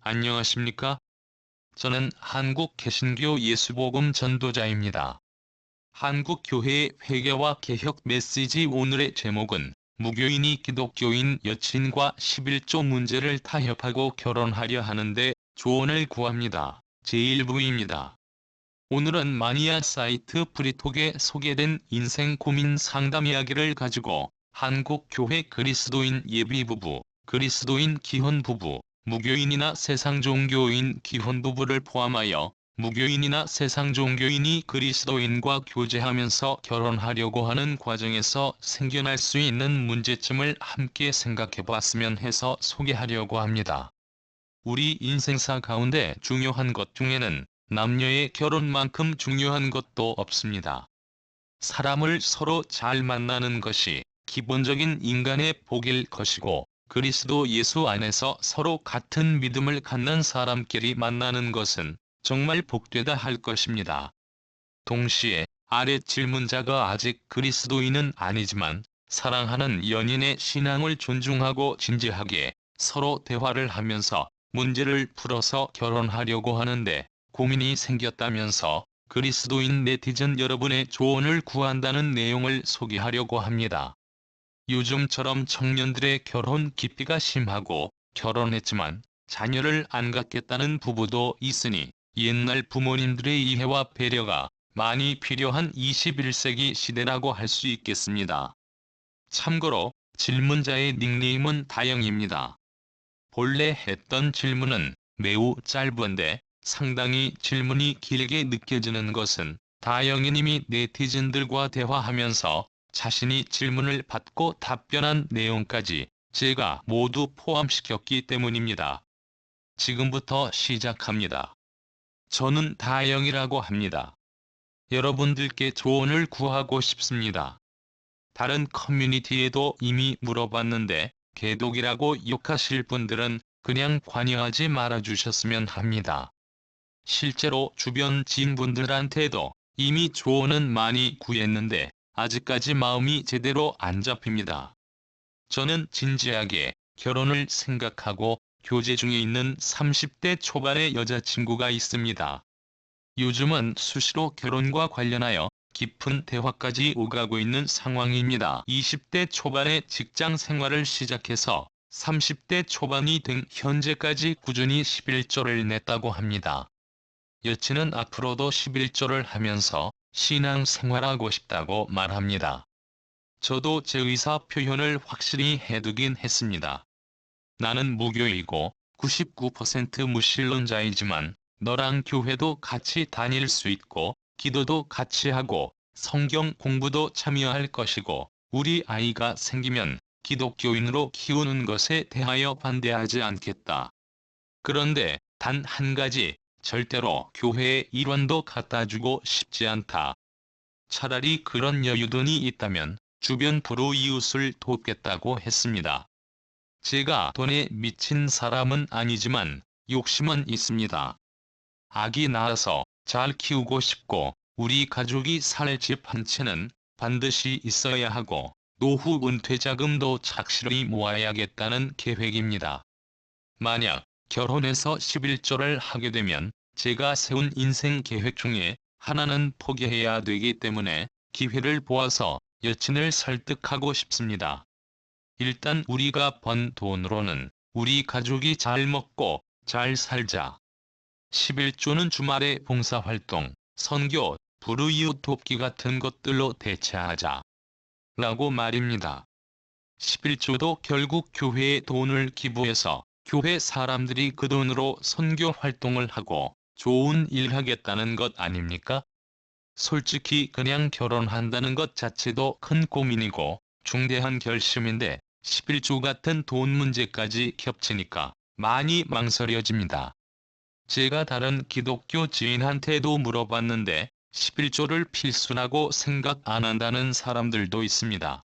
안녕하십니까? 저는 한국 개신교 예수복음 전도자입니다. 한국 교회의 회개와 개혁 메시지. 오늘의 제목은 무교인이 기독교인 여친과 11조 문제를 타협하고 결혼하려 하는데 조언을 구합니다. 제1부입니다. 오늘은 마니아 사이트 프리톡에 소개된 인생 고민 상담 이야기를 가지고 한국 교회 그리스도인 예비부부, 그리스도인 기혼부부, 무교인이나 세상종교인 기혼부부를 포함하여 무교인이나 세상종교인이 그리스도인과 교제하면서 결혼하려고 하는 과정에서 생겨날 수 있는 문제점을 함께 생각해봤으면 해서 소개하려고 합니다. 우리 인생사 가운데 중요한 것 중에는 남녀의 결혼만큼 중요한 것도 없습니다. 사람을 서로 잘 만나는 것이 기본적인 인간의 복일 것이고, 그리스도 예수 안에서 서로 같은 믿음을 갖는 사람끼리 만나는 것은 정말 복되다 할 것입니다. 동시에 아래 질문자가 아직 그리스도인은 아니지만 사랑하는 연인의 신앙을 존중하고 진지하게 서로 대화를 하면서 문제를 풀어서 결혼하려고 하는데 고민이 생겼다면서 그리스도인 네티즌 여러분의 조언을 구한다는 내용을 소개하려고 합니다. 요즘처럼 청년들의 결혼 기피가 심하고 결혼했지만 자녀를 안 갖겠다는 부부도 있으니 옛날 부모님들의 이해와 배려가 많이 필요한 21세기 시대라고 할 수 있겠습니다. 참고로 질문자의 닉네임은 다영입니다. 본래 했던 질문은 매우 짧은데 상당히 질문이 길게 느껴지는 것은 다영이님이 네티즌들과 대화하면서 자신이 질문을 받고 답변한 내용까지 제가 모두 포함시켰기 때문입니다. 지금부터 시작합니다. 저는 다영이라고 합니다. 여러분들께 조언을 구하고 싶습니다. 다른 커뮤니티에도 이미 물어봤는데 개독이라고 욕하실 분들은 그냥 관여하지 말아주셨으면 합니다. 실제로 주변 지인분들한테도 이미 조언은 많이 구했는데 아직까지 마음이 제대로 안 잡힙니다. 저는 진지하게 결혼을 생각하고 교제 중에 있는 30대 초반의 여자친구가 있습니다. 요즘은 수시로 결혼과 관련하여 깊은 대화까지 오가고 있는 상황입니다. 20대 초반에 직장 생활을 시작해서 30대 초반이 된 현재까지 꾸준히 11조를 냈다고 합니다. 여친은 앞으로도 11조를 하면서 신앙 생활하고 싶다고 말합니다. 저도 제 의사 표현을 확실히 해두긴 했습니다. 나는 무교이고 99% 무신론자이지만 너랑 교회도 같이 다닐 수 있고 기도도 같이 하고 성경 공부도 참여할 것이고 우리 아이가 생기면 기독교인으로 키우는 것에 대하여 반대하지 않겠다. 그런데 단 한 가지, 절대로 교회의 일원도 갖다주고 싶지 않다. 차라리 그런 여유돈이 있다면 주변 불우이웃을 돕겠다고 했습니다. 제가 돈에 미친 사람은 아니지만 욕심은 있습니다. 아기 낳아서 잘 키우고 싶고 우리 가족이 살 집 한 채는 반드시 있어야 하고 노후 은퇴자금도 착실히 모아야겠다는 계획입니다. 만약 결혼해서 11조를 하게 되면 제가 세운 인생 계획 중에 하나는 포기해야 되기 때문에 기회를 보아서 여친을 설득하고 싶습니다. 일단 우리가 번 돈으로는 우리 가족이 잘 먹고 잘 살자. 11조는 주말에 봉사활동, 선교, 불우이웃 돕기 같은 것들로 대체하자. 라고 말입니다. 11조도 결국 교회에 돈을 기부해서 교회 사람들이 그 돈으로 선교 활동을 하고 좋은 일 하겠다는 것 아닙니까? 솔직히 그냥 결혼한다는 것 자체도 큰 고민이고 중대한 결심인데 11조 같은 돈 문제까지 겹치니까 많이 망설여집니다. 제가 다른 기독교 지인한테도 물어봤는데 11조를 필수라고 생각 안 한다는 사람들도 있습니다.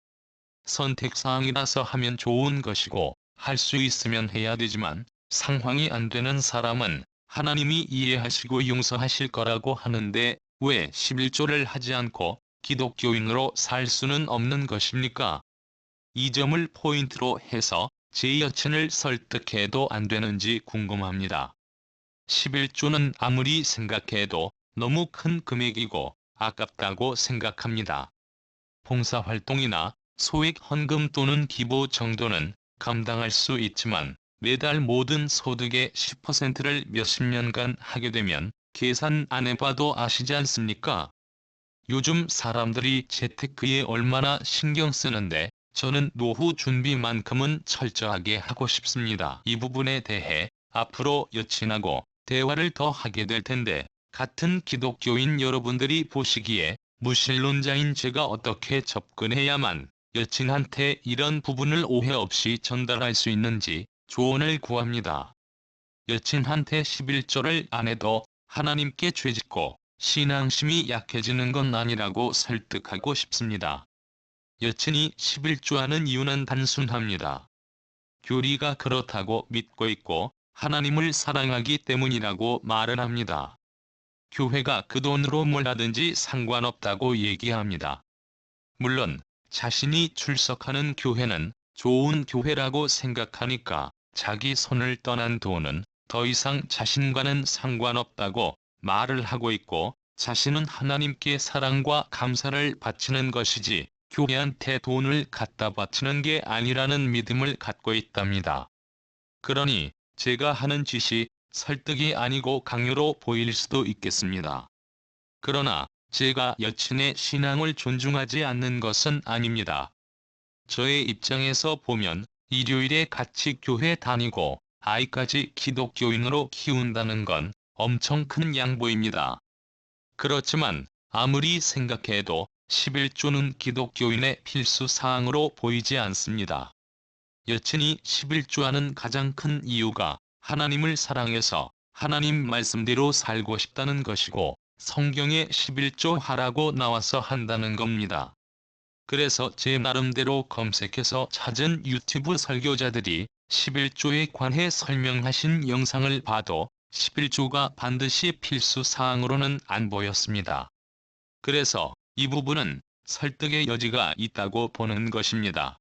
선택사항이라서 하면 좋은 것이고 할 수 있으면 해야 되지만 상황이 안 되는 사람은 하나님이 이해하시고 용서하실 거라고 하는데 왜 11조를 하지 않고 기독교인으로 살 수는 없는 것입니까? 이 점을 포인트로 해서 제 여친을 설득해도 안 되는지 궁금합니다. 11조는 아무리 생각해도 너무 큰 금액이고 아깝다고 생각합니다. 봉사활동이나 소액 헌금 또는 기부 정도는 감당할 수 있지만 매달 모든 소득의 10%를 몇십 년간 하게 되면 계산 안 해봐도 아시지 않습니까? 요즘 사람들이 재테크에 얼마나 신경 쓰는데 저는 노후 준비만큼은 철저하게 하고 싶습니다. 이 부분에 대해 앞으로 여친하고 대화를 더 하게 될 텐데 같은 기독교인 여러분들이 보시기에 무신론자인 제가 어떻게 접근해야만 여친한테 이런 부분을 오해 없이 전달할 수 있는지 조언을 구합니다. 여친한테 11조를 안 해도 하나님께 죄짓고 신앙심이 약해지는 건 아니라고 설득하고 싶습니다. 여친이 11조 하는 이유는 단순합니다. 교리가 그렇다고 믿고 있고 하나님을 사랑하기 때문이라고 말을 합니다. 교회가 그 돈으로 뭘 하든지 상관없다고 얘기합니다. 물론 자신이 출석하는 교회는 좋은 교회라고 생각하니까 자기 손을 떠난 돈은 더 이상 자신과는 상관없다고 말을 하고 있고 자신은 하나님께 사랑과 감사를 바치는 것이지 교회한테 돈을 갖다 바치는 게 아니라는 믿음을 갖고 있답니다. 그러니 제가 하는 짓이 설득이 아니고 강요로 보일 수도 있겠습니다. 그러나 제가 여친의 신앙을 존중하지 않는 것은 아닙니다. 저의 입장에서 보면 일요일에 같이 교회 다니고 아이까지 기독교인으로 키운다는 건 엄청 큰 양보입니다. 그렇지만 아무리 생각해도 11조는 기독교인의 필수 사항으로 보이지 않습니다. 여친이 11조 하는 가장 큰 이유가 하나님을 사랑해서 하나님 말씀대로 살고 싶다는 것이고 성경에 11조 하라고 나와서 한다는 겁니다. 그래서 제 나름대로 검색해서 찾은 유튜브 설교자들이 11조에 관해 설명하신 영상을 봐도 11조가 반드시 필수 사항으로는 안 보였습니다. 그래서 이 부분은 설득의 여지가 있다고 보는 것입니다.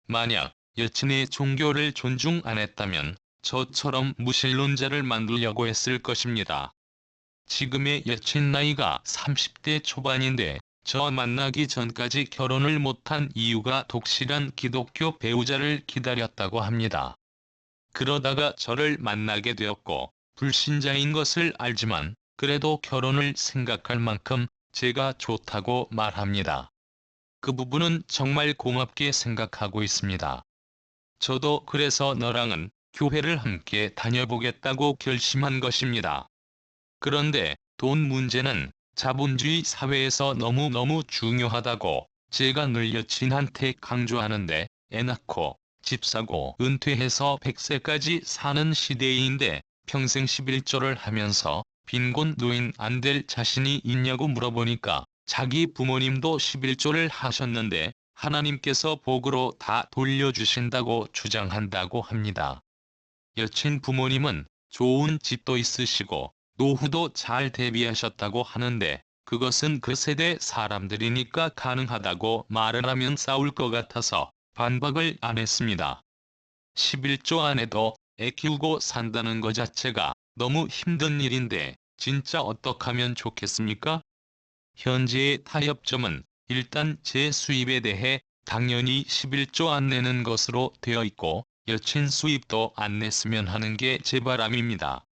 만약 여친의 종교를 존중 안 했다면 저처럼 무신론자를 만들려고 했을 것입니다. 지금의 여친 나이가 30대 초반인데 저 만나기 전까지 결혼을 못한 이유가 독실한 기독교 배우자를 기다렸다고 합니다. 그러다가 저를 만나게 되었고 불신자인 것을 알지만 그래도 결혼을 생각할 만큼 제가 좋다고 말합니다. 그 부분은 정말 고맙게 생각하고 있습니다. 저도 그래서 너랑은 교회를 함께 다녀보겠다고 결심한 것입니다. 그런데 돈 문제는 자본주의 사회에서 너무너무 중요하다고 제가 늘 여친한테 강조하는데 애 낳고 집 사고 은퇴해서 100세까지 사는 시대인데 평생 11조를 하면서 빈곤 노인 안 될 자신이 있냐고 물어보니까 자기 부모님도 11조를 하셨는데 하나님께서 복으로 다 돌려주신다고 주장한다고 합니다. 여친 부모님은 좋은 집도 있으시고 노후도 잘 대비하셨다고 하는데 그것은 그 세대 사람들이니까 가능하다고 말을 하면 싸울 것 같아서 반박을 안 했습니다. 11조 안에도 애 키우고 산다는 것 자체가 너무 힘든 일인데 진짜 어떡하면 좋겠습니까? 현재의 타협점은 일단 제 수입에 대해 당연히 11조 안 내는 것으로 되어 있고 여친 수입도 안 냈으면 하는 게 제 바람입니다.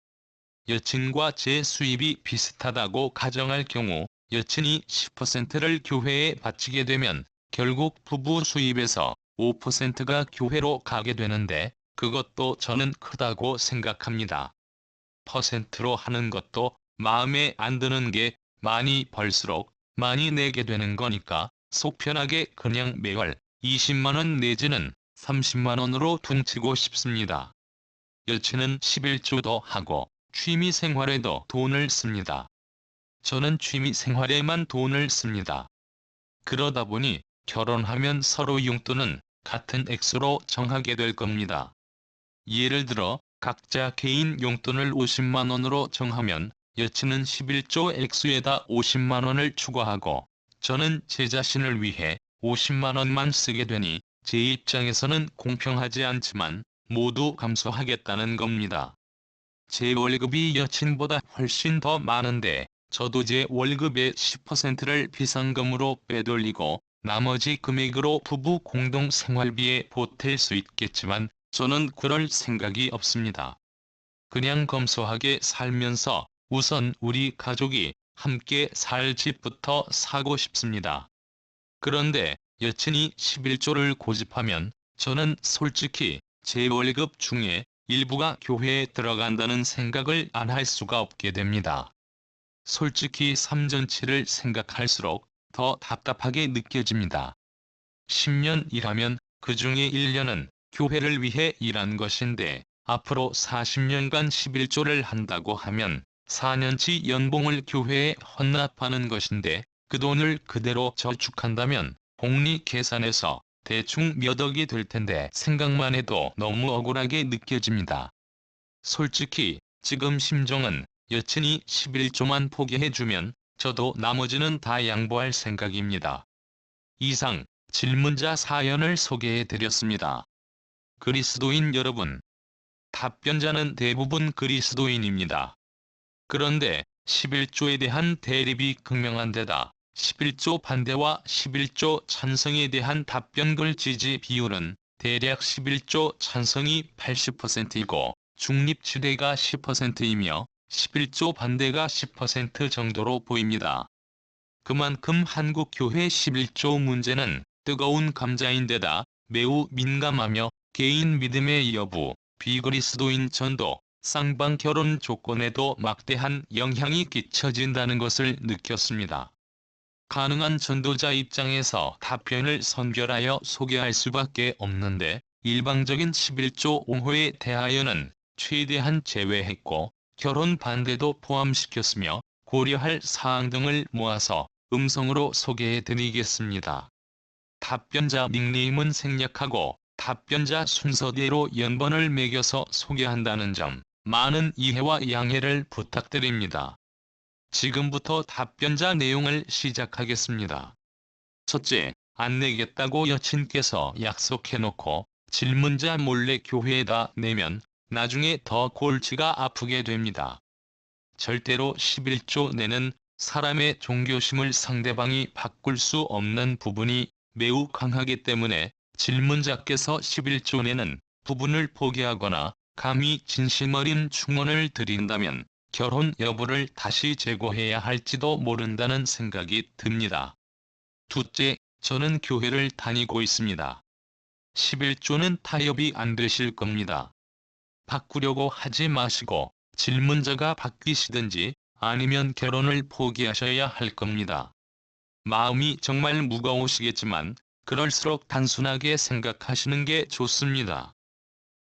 여친과 제 수입이 비슷하다고 가정할 경우 여친이 10%를 교회에 바치게 되면 결국 부부 수입에서 5%가 교회로 가게 되는데 그것도 저는 크다고 생각합니다. 퍼센트로 하는 것도 마음에 안 드는 게 많이 벌수록 많이 내게 되는 거니까 속 편하게 그냥 매월 20만원 내지는 30만원으로 퉁치고 싶습니다. 여친은 11조도 하고 취미생활에도 돈을 씁니다. 저는 취미생활에만 돈을 씁니다. 그러다 보니 결혼하면 서로 용돈은 같은 액수로 정하게 될 겁니다. 예를 들어 각자 개인 용돈을 50만원으로 정하면 여친은 11조 액수에다 50만원을 추가하고 저는 제 자신을 위해 50만원만 쓰게 되니 제 입장에서는 공평하지 않지만 모두 감수하겠다는 겁니다. 제 월급이 여친보다 훨씬 더 많은데 저도 제 월급의 10%를 비상금으로 빼돌리고 나머지 금액으로 부부 공동 생활비에 보탤 수 있겠지만 저는 그럴 생각이 없습니다. 그냥 검소하게 살면서 우선 우리 가족이 함께 살 집부터 사고 싶습니다. 그런데 여친이 11조를 고집하면 저는 솔직히 제 월급 중에 일부가 교회에 들어간다는 생각을 안 할 수가 없게 됩니다. 솔직히 삼전치를 생각할수록 더 답답하게 느껴집니다. 10년 일하면 그중에 1년은 교회를 위해 일한 것인데 앞으로 40년간 11조를 한다고 하면 4년치 연봉을 교회에 헌납하는 것인데 그 돈을 그대로 저축한다면 복리 계산해서 대충 몇 억이 될 텐데 생각만 해도 너무 억울하게 느껴집니다. 솔직히 지금 심정은 여친이 11조만 포기해주면 저도 나머지는 다 양보할 생각입니다. 이상 질문자 사연을 소개해드렸습니다. 그리스도인 여러분, 답변자는 대부분 그리스도인입니다. 그런데 11조에 대한 대립이 극명한 데다 11조 반대와 11조 찬성에 대한 답변글 지지 비율은 대략 11조 찬성이 80%이고 중립지대가 10%이며 11조 반대가 10% 정도로 보입니다. 그만큼 한국 교회 11조 문제는 뜨거운 감자인데다 매우 민감하며 개인 믿음의 여부, 비그리스도인 전도, 쌍방 결혼 조건에도 막대한 영향이 끼쳐진다는 것을 느꼈습니다. 가능한 전도자 입장에서 답변을 선별하여 소개할 수밖에 없는데 일방적인 11조 옹호에 대하여는 최대한 제외했고 결혼 반대도 포함시켰으며 고려할 사항 등을 모아서 음성으로 소개해드리겠습니다. 답변자 닉네임은 생략하고 답변자 순서대로 연번을 매겨서 소개한다는 점 많은 이해와 양해를 부탁드립니다. 지금부터 답변자 내용을 시작하겠습니다. 첫째, 안 내겠다고 여친께서 약속해놓고 질문자 몰래 교회에다 내면 나중에 더 골치가 아프게 됩니다. 절대로 11조 내는 사람의 종교심을 상대방이 바꿀 수 없는 부분이 매우 강하기 때문에 질문자께서 11조 내는 부분을 포기하거나 감히 진심 어린 충원을 드린다면 결혼 여부를 다시 재고해야 할지도 모른다는 생각이 듭니다. 둘째, 저는 교회를 다니고 있습니다. 11조는 타협이 안 되실 겁니다. 바꾸려고 하지 마시고 질문자가 바뀌시든지 아니면 결혼을 포기하셔야 할 겁니다. 마음이 정말 무거우시겠지만 그럴수록 단순하게 생각하시는 게 좋습니다.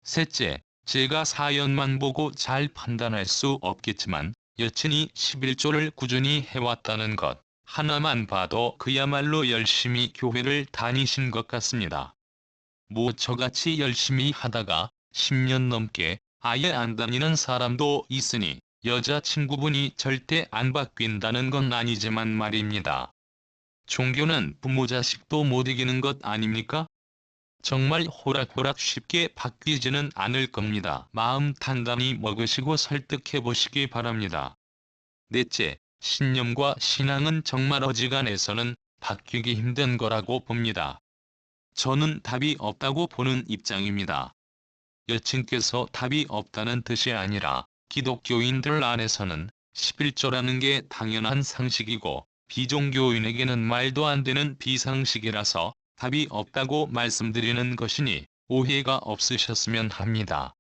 셋째, 제가 사연만 보고 잘 판단할 수 없겠지만 여친이 11조를 꾸준히 해왔다는 것 하나만 봐도 그야말로 열심히 교회를 다니신 것 같습니다. 뭐 저같이 열심히 하다가 10년 넘게 아예 안 다니는 사람도 있으니 여자친구분이 절대 안 바뀐다는 건 아니지만 말입니다. 종교는 부모 자식도 못 이기는 것 아닙니까? 정말 호락호락 쉽게 바뀌지는 않을 겁니다. 마음 단단히 먹으시고 설득해 보시기 바랍니다. 넷째, 신념과 신앙은 정말 어지간해서는 바뀌기 힘든 거라고 봅니다. 저는 답이 없다고 보는 입장입니다. 여친께서 답이 없다는 뜻이 아니라 기독교인들 안에서는 11조라는 게 당연한 상식이고 비종교인에게는 말도 안 되는 비상식이라서 답이 없다고 말씀드리는 것이니 오해가 없으셨으면 합니다.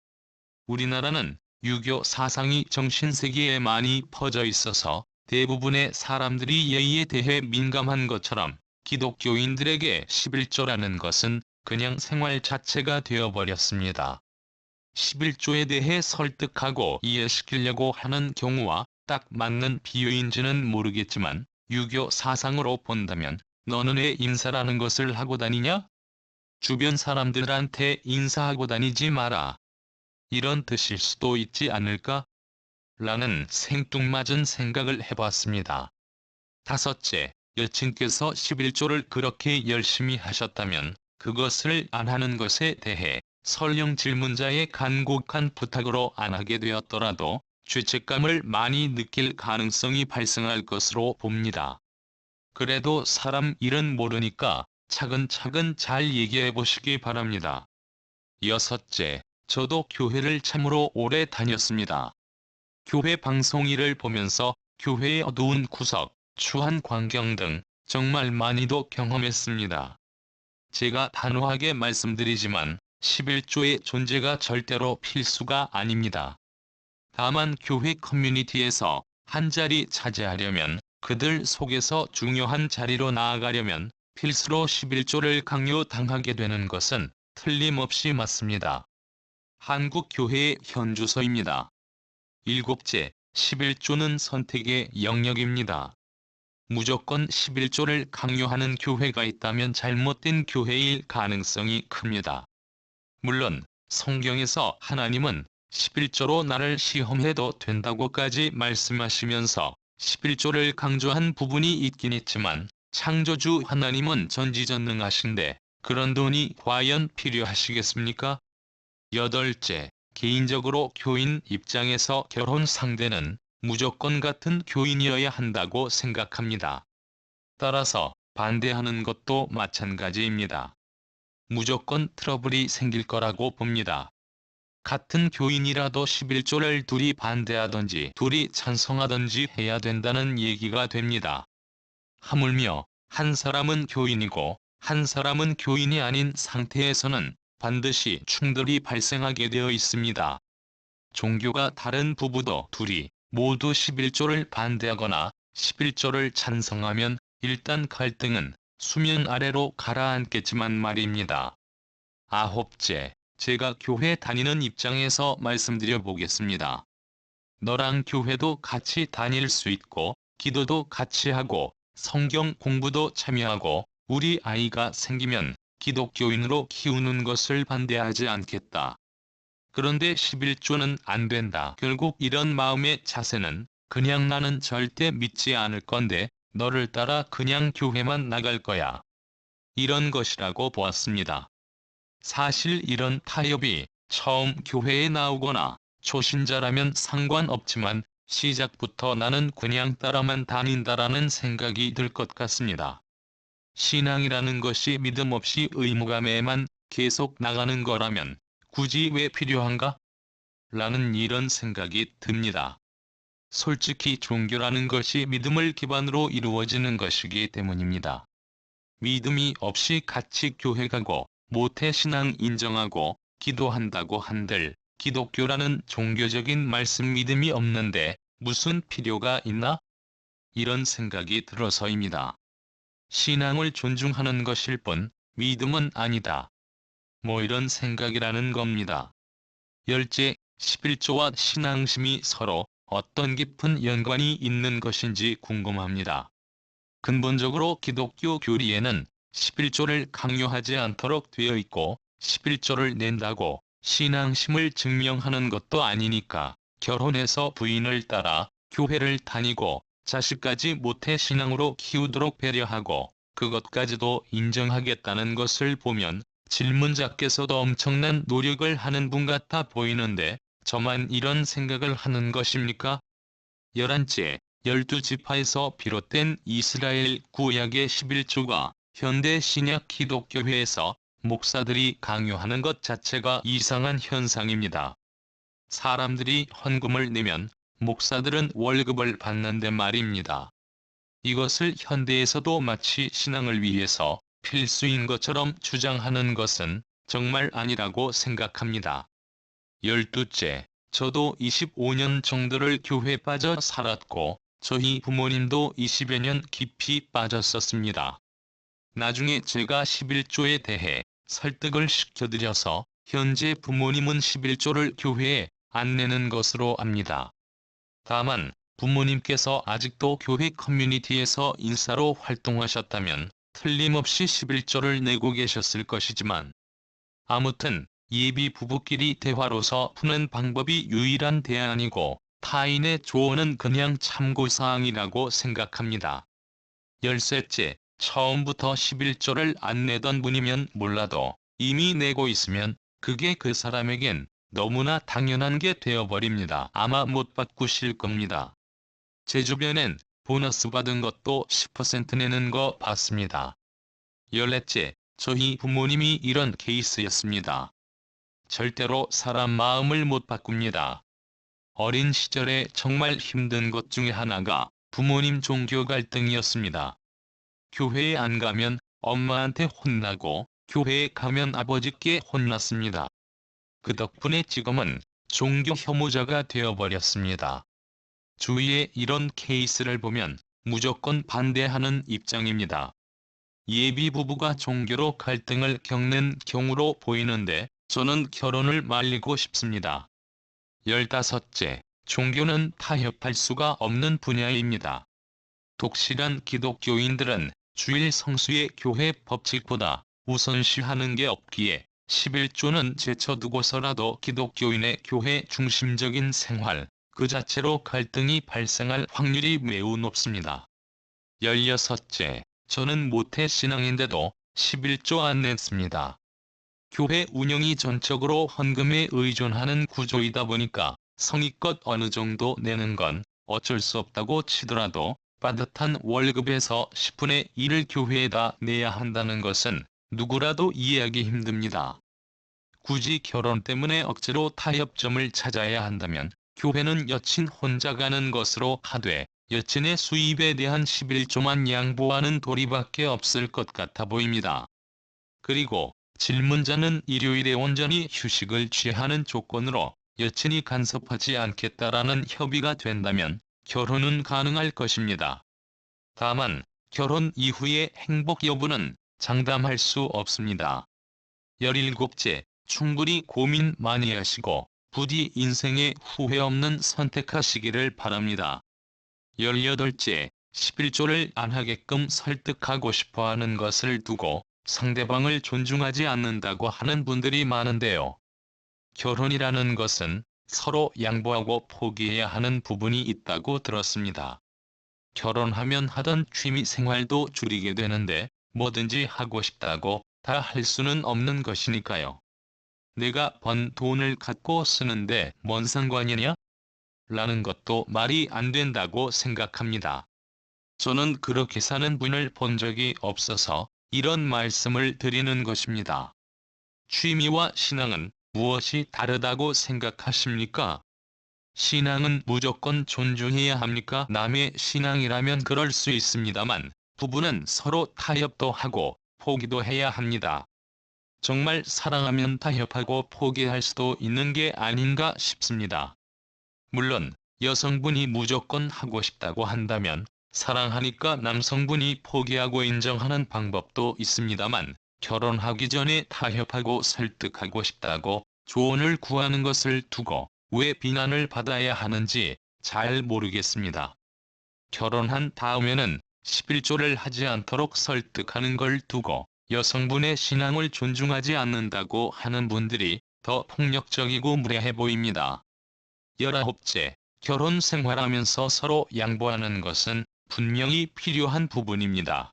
우리나라는 유교 사상이 정신세계에 많이 퍼져 있어서 대부분의 사람들이 예의에 대해 민감한 것처럼 기독교인들에게 11조라는 것은 그냥 생활 자체가 되어버렸습니다. 11조에 대해 설득하고 이해시키려고 하는 경우와 딱 맞는 비유인지는 모르겠지만 유교 사상으로 본다면 너는 왜 인사라는 것을 하고 다니냐? 주변 사람들한테 인사하고 다니지 마라. 이런 뜻일 수도 있지 않을까? 라는 생뚱맞은 생각을 해봤습니다. 다섯째, 여친께서 11조를 그렇게 열심히 하셨다면 그것을 안 하는 것에 대해 설령 질문자의 간곡한 부탁으로 안 하게 되었더라도 죄책감을 많이 느낄 가능성이 발생할 것으로 봅니다. 그래도 사람 일은 모르니까 차근차근 잘 얘기해 보시기 바랍니다. 여섯째, 저도 교회를 참으로 오래 다녔습니다. 교회 방송일을 보면서 교회의 어두운 구석, 추한 광경 등 정말 많이도 경험했습니다. 제가 단호하게 말씀드리지만 11조의 존재가 절대로 필수가 아닙니다. 다만 교회 커뮤니티에서 한 자리 차지하려면, 그들 속에서 중요한 자리로 나아가려면 필수로 11조를 강요당하게 되는 것은 틀림없이 맞습니다. 한국 교회의 현주소입니다. 일곱째, 11조는 선택의 영역입니다. 무조건 11조를 강요하는 교회가 있다면 잘못된 교회일 가능성이 큽니다. 물론 성경에서 하나님은 11조로 나를 시험해도 된다고까지 말씀하시면서 11조를 강조한 부분이 있긴 있지만 창조주 하나님은 전지전능하신데 그런 돈이 과연 필요하시겠습니까? 여덟째, 개인적으로 교인 입장에서 결혼 상대는 무조건 같은 교인이어야 한다고 생각합니다. 따라서 반대하는 것도 마찬가지입니다. 무조건 트러블이 생길 거라고 봅니다. 같은 교인이라도 11조를 둘이 반대하든지 둘이 찬성하든지 해야 된다는 얘기가 됩니다. 하물며 한 사람은 교인이고 한 사람은 교인이 아닌 상태에서는 반드시 충돌이 발생하게 되어 있습니다. 종교가 다른 부부도 둘이 모두 11조를 반대하거나 11조를 찬성하면 일단 갈등은 수면 아래로 가라앉겠지만 말입니다. 아홉째, 제가 교회 다니는 입장에서 말씀드려 보겠습니다. 너랑 교회도 같이 다닐 수 있고, 기도도 같이 하고, 성경 공부도 참여하고, 우리 아이가 생기면 기독교인으로 키우는 것을 반대하지 않겠다. 그런데 11조는 안 된다. 결국 이런 마음의 자세는 그냥 나는 절대 믿지 않을 건데 너를 따라 그냥 교회만 나갈 거야, 이런 것이라고 보았습니다. 사실 이런 타협이 처음 교회에 나오거나 초신자라면 상관없지만 시작부터 나는 그냥 따라만 다닌다라는 생각이 들 것 같습니다. 신앙이라는 것이 믿음 없이 의무감에만 계속 나가는 거라면 굳이 왜 필요한가? 라는 이런 생각이 듭니다. 솔직히 종교라는 것이 믿음을 기반으로 이루어지는 것이기 때문입니다. 믿음이 없이 같이 교회 가고 모태신앙 인정하고 기도한다고 한들 기독교라는 종교적인 말씀 믿음이 없는데 무슨 필요가 있나? 이런 생각이 들어서입니다. 신앙을 존중하는 것일 뿐 믿음은 아니다. 뭐 이런 생각이라는 겁니다. 열째, 11조와 신앙심이 서로 어떤 깊은 연관이 있는 것인지 궁금합니다. 근본적으로 기독교 교리에는 11조를 강요하지 않도록 되어 있고 11조를 낸다고 신앙심을 증명하는 것도 아니니까 결혼해서 부인을 따라 교회를 다니고 자식까지 모태신앙으로 키우도록 배려하고 그것까지도 인정하겠다는 것을 보면 질문자께서도 엄청난 노력을 하는 분 같아 보이는데 저만 이런 생각을 하는 것입니까? 11째, 12지파에서 비롯된 이스라엘 구약의 11조가 현대 신약 기독교회에서 목사들이 강요하는 것 자체가 이상한 현상입니다. 사람들이 헌금을 내면 목사들은 월급을 받는데 말입니다. 이것을 현대에서도 마치 신앙을 위해서 필수인 것처럼 주장하는 것은 정말 아니라고 생각합니다. 12째, 저도 25년 정도를 교회 빠져 살았고 저희 부모님도 20여 년 깊이 빠졌었습니다. 나중에 제가 11조에 대해 설득을 시켜드려서 현재 부모님은 11조를 교회에 안 내는 것으로 압니다. 다만 부모님께서 아직도 교회 커뮤니티에서 인사로 활동하셨다면 틀림없이 11조를 내고 계셨을 것이지만 아무튼 예비 부부끼리 대화로서 푸는 방법이 유일한 대안이고 타인의 조언은 그냥 참고사항이라고 생각합니다. 열셋째, 처음부터 11조를 안 내던 분이면 몰라도 이미 내고 있으면 그게 그 사람에겐 너무나 당연한 게 되어버립니다. 아마 못 바꾸실 겁니다. 제 주변엔 보너스 받은 것도 10% 내는 거 봤습니다. 14째, 저희 부모님이 이런 케이스였습니다. 절대로 사람 마음을 못 바꿉니다. 어린 시절에 정말 힘든 것 중에 하나가 부모님 종교 갈등이었습니다. 교회에 안 가면 엄마한테 혼나고 교회에 가면 아버지께 혼났습니다. 그 덕분에 지금은 종교 혐오자가 되어버렸습니다. 주위에 이런 케이스를 보면 무조건 반대하는 입장입니다. 예비 부부가 종교로 갈등을 겪는 경우로 보이는데 저는 결혼을 말리고 싶습니다. 15째, 종교는 타협할 수가 없는 분야입니다. 독실한 기독교인들은 주일 성수의 교회 법칙보다 우선시하는 게 없기에 11조는 제쳐두고서라도 기독교인의 교회 중심적인 생활 그 자체로 갈등이 발생할 확률이 매우 높습니다. 16째, 저는 모태신앙인데도 11조 안 냈습니다. 교회 운영이 전적으로 헌금에 의존하는 구조이다 보니까 성의껏 어느 정도 내는 건 어쩔 수 없다고 치더라도 빠듯한 월급에서 10분의 1을 교회에다 내야 한다는 것은 누구라도 이해하기 힘듭니다. 굳이 결혼 때문에 억지로 타협점을 찾아야 한다면 교회는 여친 혼자 가는 것으로 하되 여친의 수입에 대한 11조만 양보하는 도리밖에 없을 것 같아 보입니다. 그리고 질문자는 일요일에 온전히 휴식을 취하는 조건으로 여친이 간섭하지 않겠다라는 협의가 된다면 결혼은 가능할 것입니다. 다만 결혼 이후의 행복 여부는 장담할 수 없습니다. 17째, 충분히 고민 많이 하시고 부디 인생에 후회 없는 선택하시기를 바랍니다. 18째, 11조를 안 하게끔 설득하고 싶어하는 것을 두고 상대방을 존중하지 않는다고 하는 분들이 많은데요. 결혼이라는 것은 서로 양보하고 포기해야 하는 부분이 있다고 들었습니다. 결혼하면 하던 취미 생활도 줄이게 되는데 뭐든지 하고 싶다고 다 할 수는 없는 것이니까요. 내가 번 돈을 갖고 쓰는데 뭔 상관이냐? 라는 것도 말이 안 된다고 생각합니다. 저는 그렇게 사는 분을 본 적이 없어서 이런 말씀을 드리는 것입니다. 취미와 신앙은 무엇이 다르다고 생각하십니까? 신앙은 무조건 존중해야 합니까? 남의 신앙이라면 그럴 수 있습니다만 부부는 서로 타협도 하고 포기도 해야 합니다. 정말 사랑하면 타협하고 포기할 수도 있는 게 아닌가 싶습니다. 물론 여성분이 무조건 하고 싶다고 한다면 사랑하니까 남성분이 포기하고 인정하는 방법도 있습니다만 결혼하기 전에 타협하고 설득하고 싶다고 조언을 구하는 것을 두고 왜 비난을 받아야 하는지 잘 모르겠습니다. 결혼한 다음에는 11조를 하지 않도록 설득하는 걸 두고 여성분의 신앙을 존중하지 않는다고 하는 분들이 더 폭력적이고 무례해 보입니다. 19째, 결혼 생활하면서 서로 양보하는 것은 분명히 필요한 부분입니다.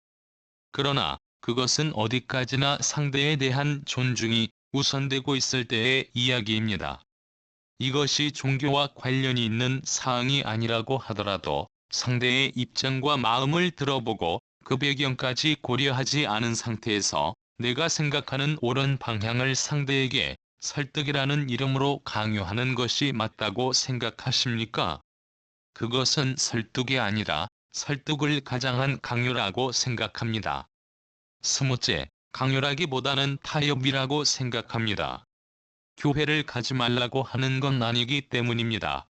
그러나 그것은 어디까지나 상대에 대한 존중이 우선되고 있을 때의 이야기입니다. 이것이 종교와 관련이 있는 사항이 아니라고 하더라도 상대의 입장과 마음을 들어보고 그 배경까지 고려하지 않은 상태에서 내가 생각하는 옳은 방향을 상대에게 설득이라는 이름으로 강요하는 것이 맞다고 생각하십니까? 그것은 설득이 아니라 설득을 가장한 강요라고 생각합니다. 20째, 강요라기보다는 타협이라고 생각합니다. 교회를 가지 말라고 하는 건 아니기 때문입니다.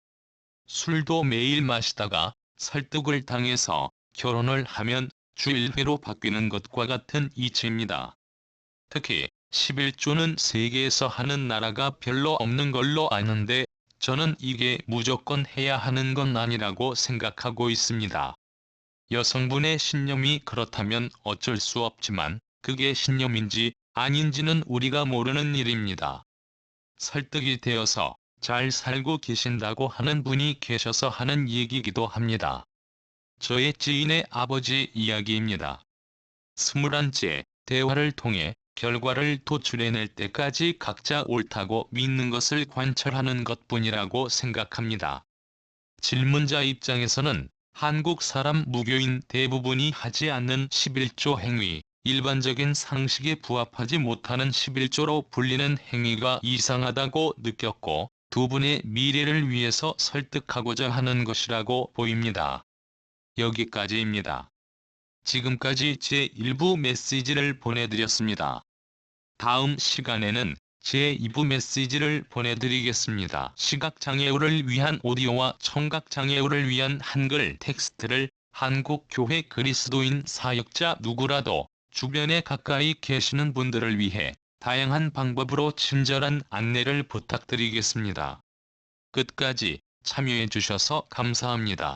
술도 매일 마시다가 설득을 당해서 결혼을 하면 주일회로 바뀌는 것과 같은 이치입니다. 특히 11조는 세계에서 하는 나라가 별로 없는 걸로 아는데 저는 이게 무조건 해야 하는 건 아니라고 생각하고 있습니다. 여성분의 신념이 그렇다면 어쩔 수 없지만 그게 신념인지 아닌지는 우리가 모르는 일입니다. 설득이 되어서 잘 살고 계신다고 하는 분이 계셔서 하는 얘기이기도 합니다. 저의 지인의 아버지 이야기입니다. 21째, 대화를 통해 결과를 도출해낼 때까지 각자 옳다고 믿는 것을 관철하는 것뿐이라고 생각합니다. 질문자 입장에서는 한국 사람 무교인 대부분이 하지 않는 11조 행위, 일반적인 상식에 부합하지 못하는 11조로 불리는 행위가 이상하다고 느꼈고 두 분의 미래를 위해서 설득하고자 하는 것이라고 보입니다. 여기까지입니다. 지금까지 제1부 메시지를 보내드렸습니다. 다음 시간에는 제2부 메시지를 보내드리겠습니다. 시각장애우를 위한 오디오와 청각장애우를 위한 한글 텍스트를 한국교회 그리스도인 사역자 누구라도 주변에 가까이 계시는 분들을 위해 다양한 방법으로 친절한 안내를 부탁드리겠습니다. 끝까지 참여해 주셔서 감사합니다.